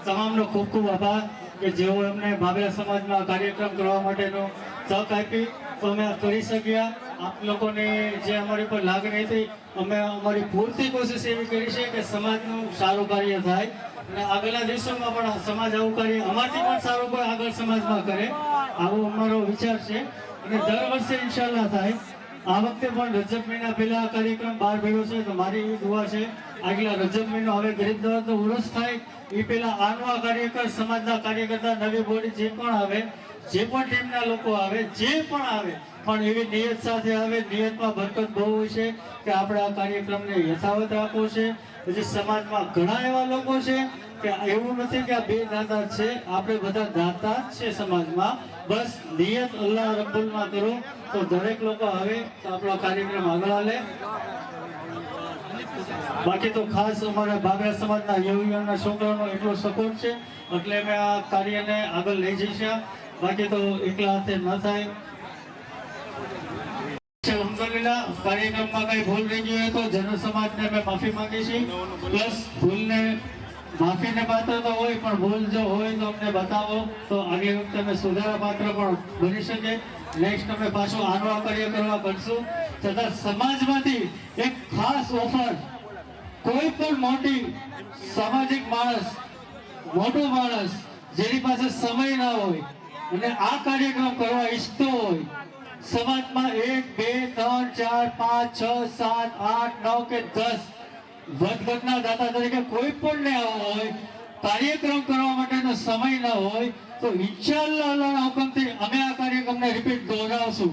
Speaker 10: તમામનો ખૂબ ખૂબ આભાર કે જેઓ એમને ભાભેલા સમાજમાં કાર્યક્રમ કરવા માટેનો તક આપી તો અમે કરી શક્યા. આપ લોકોની જે અમારી પર લાગણી હતી, અમે અમારી પૂરતી કોશિશ એવી કરી છે કે સમાજનું સારું કાર્ય થાય અને આગળના દિવસોમાં પણ સમાજ આવું કાર્ય અમારથી પણ સારું કોઈ આગળ સમાજમાં કરે, આવો અમારો વિચાર છે અને દર વર્ષે ઇન્શાલ્લાહ થાય. આ વખતે પણ રજબ મહિના પહેલા કાર્યક્રમ બહાર પડ્યો છે, તો મારી એવી દુઆ છે આગલા રજબ મહિનો હવે ગરીબ દવાતો ઉરસ થાય એ પહેલા આનો આ કાર્યકર સમાજના કાર્યકર્તા નવી બોડી જે પણ આવે, જે પણ ટીમના લોકો આવે, જે પણ આવે પણ એવી નિયત સાથે આવે. નિયતમાં બરકત બહુ હોય છે કે આપણે આ કાર્યક્રમને યથાવત રાખવો છે. પછી સમાજમાં ઘણા એવા લોકો છે કે એવું નથી કે આ બે દાતા છે, આપણે બધા દાતા જ છે સમાજમાં. બસ નિયત અલ્લાહ રબ્બુલમાં કરો તો દરેક લોકો આવે તો આપણો કાર્યક્રમ આગળ હાલે. બાકી તો ખાસ અમારા ભાગરા સમાજના યુવાનના છોકરાઓનો એટલો સપોર્ટ છે એટલે અમે આ કાર્યને આગળ લઈ જઈશું. બાકી તો એકલા હાથે ન થાય. અલહમદુલિલ્લાહ કાર્યક્રમમાં કઈ ભૂલ રહી ગઈ હોય તો જન સમાજને અમે માફી માંગીએ છીએ. પ્લસ ભૂલને માફીને પાત્ર તો હોય પણ ભૂલ જો હોય તો અમને બતાવો તો આગલી વખતે અમે સુધારા પાત્ર પણ બની શકે. નેક્સ્ટ અમે પાછું આનો આ કાર્ય કરવા કરશું. તથા સમાજમાંથી એક ખાસ ઓફર, કોઈ પણ મોટી સામાજિક માણસ, મોટો માણસ જેની પાસે સમય ના હોય અને આ કાર્યક્રમ કરવા ઈચ્છતો હોય, સમાજમાં 1 2 3 4 5 6 7 8 9 કે 10 વધઘટના દાતા તરીકે કોઈ પણ ને આવવો હોય, કાર્યક્રમ કરવા માટેનો સમય ના હોય તો ઇન્શાઅલ્લાહ અલ્લાહના હુકમથી અમે આ કાર્યક્રમને રિપીટ દોહરાવશું.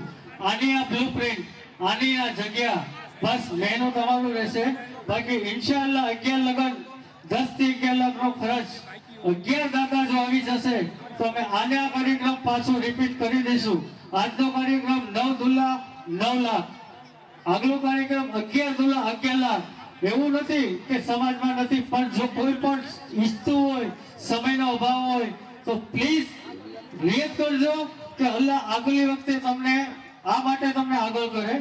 Speaker 10: આની આ બ્લુપ્રિન્ટ, આની આ જગ્યા, બસ મેનુ તમારું રહેશે. બાકી ઇન્શાઅલ્લાહ 11 લગન 10 થી 11 લાખનો ખર્ચ 11 દાતા જો આવી જશે તો અમે આને આ કાર્યક્રમ પાછો રિપીટ કરી દઈશું. આજનો કાર્યક્રમ 9 દુલ્લા 9 લાખ, આગલો કાર્યક્રમ 11 દુલ્લા 11 લાખ. એવું નથી કે સમાજમાં નથી, પણ જો કોઈ પણ ઈચ્છતું હોય, સમયનો અભાવ હોય તો પ્લીઝ નિયત કરજો કે અલ્લાહ આગલી વખતે તમને આ માટે તમને આગળ કરે.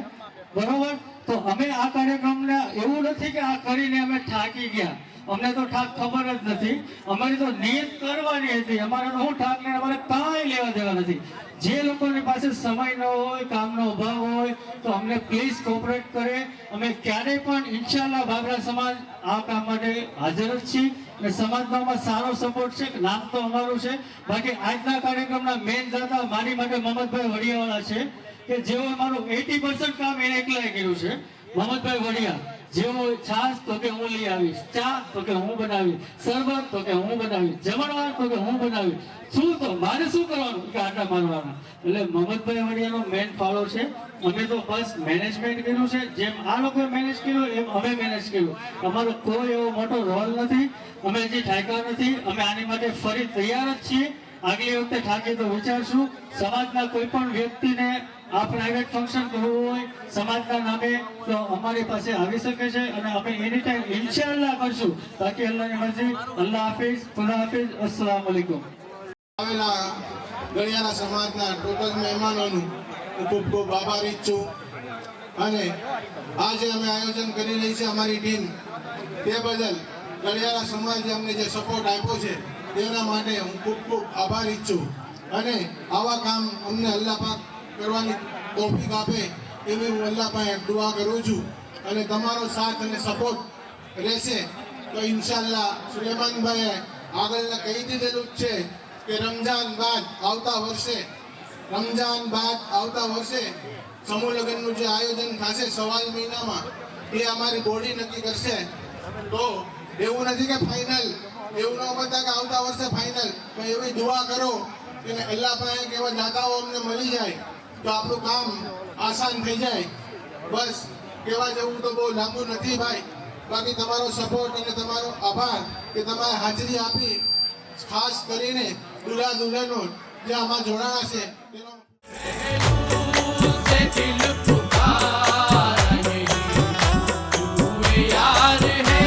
Speaker 10: બરોબર? તો અમે આ કાર્યક્રમને એવું નથી કે આ કરીને અમે થાકી ગયા, અમને તો ઠાક ખબર જ નથી. અમારી તો નિયત કરવાની હતી. અમારે તો હું ઠાક ને અમારે કાંઈ લેવા દેવા નથી. જે લોકોની પાસે સમય ન હોય, કામનો અભાવ હોય તો અમને પ્લીઝ કોઓપરેટ કરે. અમે ક્યારેય પણ ઇન્શાઅલ્લાહ ભાગરા સમાજ આ કામ માટે હાજર જ છીએ અને સમાજનો આમાં સારો સપોર્ટ છે. નામ તો અમારું છે. બાકી આજના કાર્યક્રમના મેન દાતા મારી માટે મોહમ્મદભાઈ વડિયાવાળા છે કે જેઓ અમારું 80% કામ એને એકલાએ કર્યું છે. મોહમ્મદભાઈ વડિયા જેવો છાશ તો કે હું લઈ આવીશ, ચા તો કે હું બનાવીશ, શરબત તો કે હું બનાવીશ, જમણવાર તો કે હું બનાવીશ. શું તો મારે શું કરવાનું કે આટા મારવાના. એટલે મોહમ્મદભાઈ વડિયાનો મેન ફાળો છે. અમે તો બસ મેનેજમેન્ટ કર્યું છે. જેમ આ લોકોએ મેનેજ કર્યું એમ અમે મેનેજ કર્યું. અમારો કોઈ એવો મોટો રોલ નથી. અમે હજી ઠાક્યા નથી. અમે આની માટે ફરી તૈયાર જ છીએ. આગલી વખતે ઠાકી તો વિચારશું. સમાજના કોઈ પણ વ્યક્તિને આ પ્રાઇવેટ ફંક્શન કરવું હોય સમાજના નામે તો અમારી પાસે આવી શકે છે અને અમે એની ટાઈમ ઇન્શાઅલ્લાહ કરશું. બાકી અલ્લાહની મરજી. અલ્લાહ હાફિઝ, ખુદા હાફિઝ, અસ્સલામુ અલૈકુમ.
Speaker 8: આવેલા ગળિયારા સમાજના ટોટલ મહેમાનોનું હું ખૂબ ખૂબ આભારી છું. અને આજે અમે આયોજન કરી રહી છે અમારી ટીમ, તે બદલ ગળિયારા સમાજે અમને જે સપોર્ટ આપ્યો છે તેના માટે હું ખૂબ ખૂબ આભારી છું. અને આવા કામ અમને અલ્લાહ પાક કરવાની તૌફીક આપે એવી હું અલ્લાહ પાસે દુઆ કરું છું. અને તમારો સાથ અને સપોર્ટ રહેશે તો ઇન્શાઅલ્લાહ સુલેમાનભાઈએ આગળના કહી દીધેલું જ છે કે રમજાન બાદ આવતા વર્ષે સમૂહ લગ્નનું જે આયોજન થશે સવાલ મહિનામાં એ અમારી બોડી નક્કી કરશે. તો એવું નથી કે ફાઇનલ, એવું ન બતા કે આવતા વર્ષે ફાઇનલ, પણ એવી દુઆ કરો કે અલ્લાહ પાસે કેવા દાતાઓ અમને મળી જાય તો આપણું કામ આસાન થઈ જાય. બસ કહેવા જેવું તો બહુ લાંબુ નથી ભાઈ. બાકી તમારો સપોર્ટ અને તમારો આભાર કે તમારે હાજરી આપી, ખાસ કરીને દુલ્હા દુલ્હનો જે આમાં જોડાણા છે તેનો
Speaker 2: से दिल पुकारा यही तू यार है.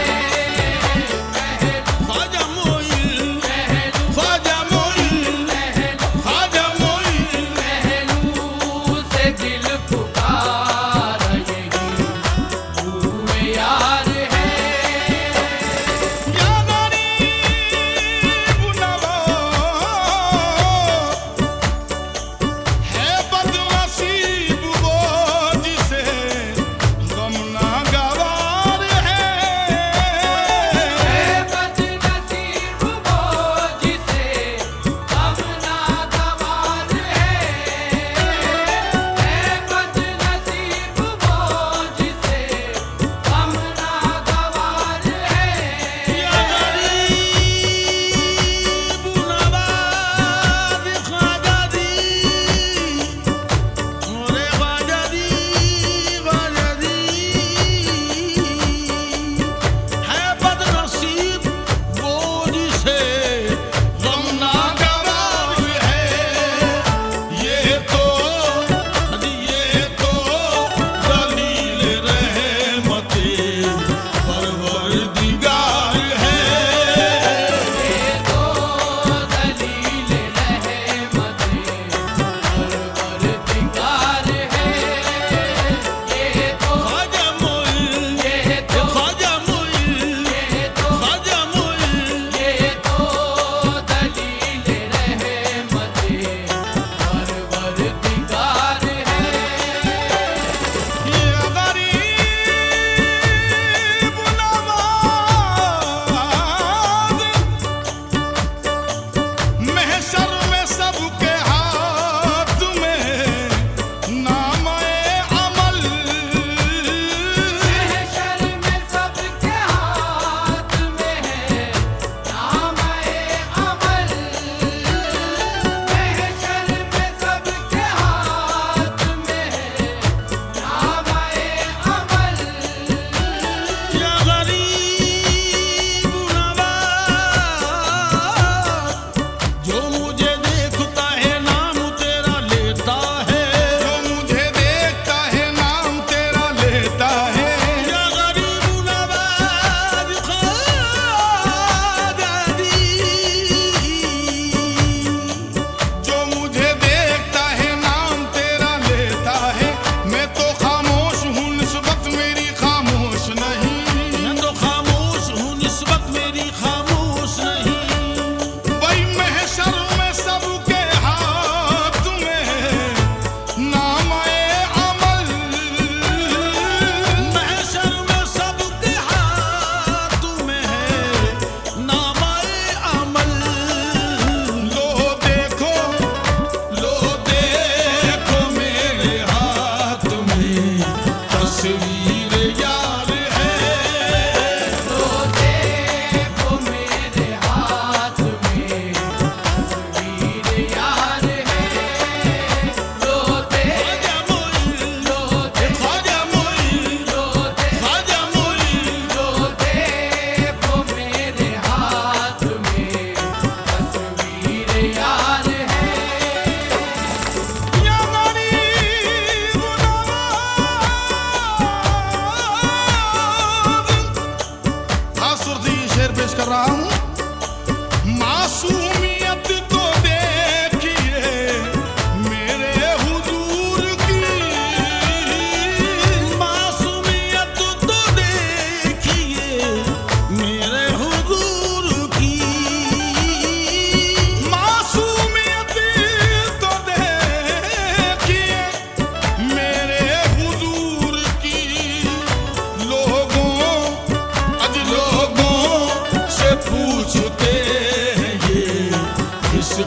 Speaker 2: ख्वाजा मोइल, ख्वाजा मोइल, ख्वाजा मोइल, पहलू से दिल पुकारा यही तू यार है. यादारी बुलावा है बदनसीब वो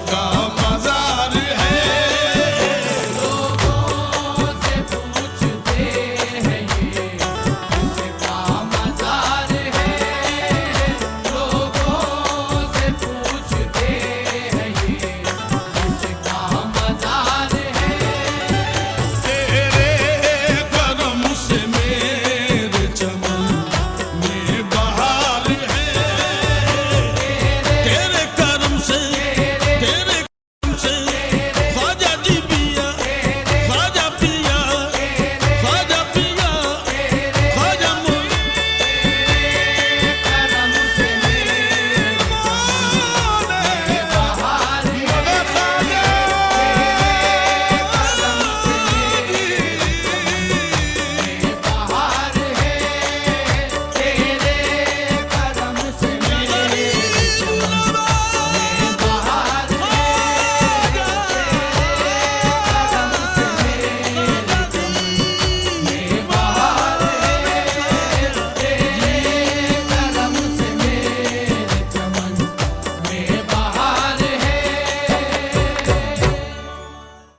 Speaker 2: का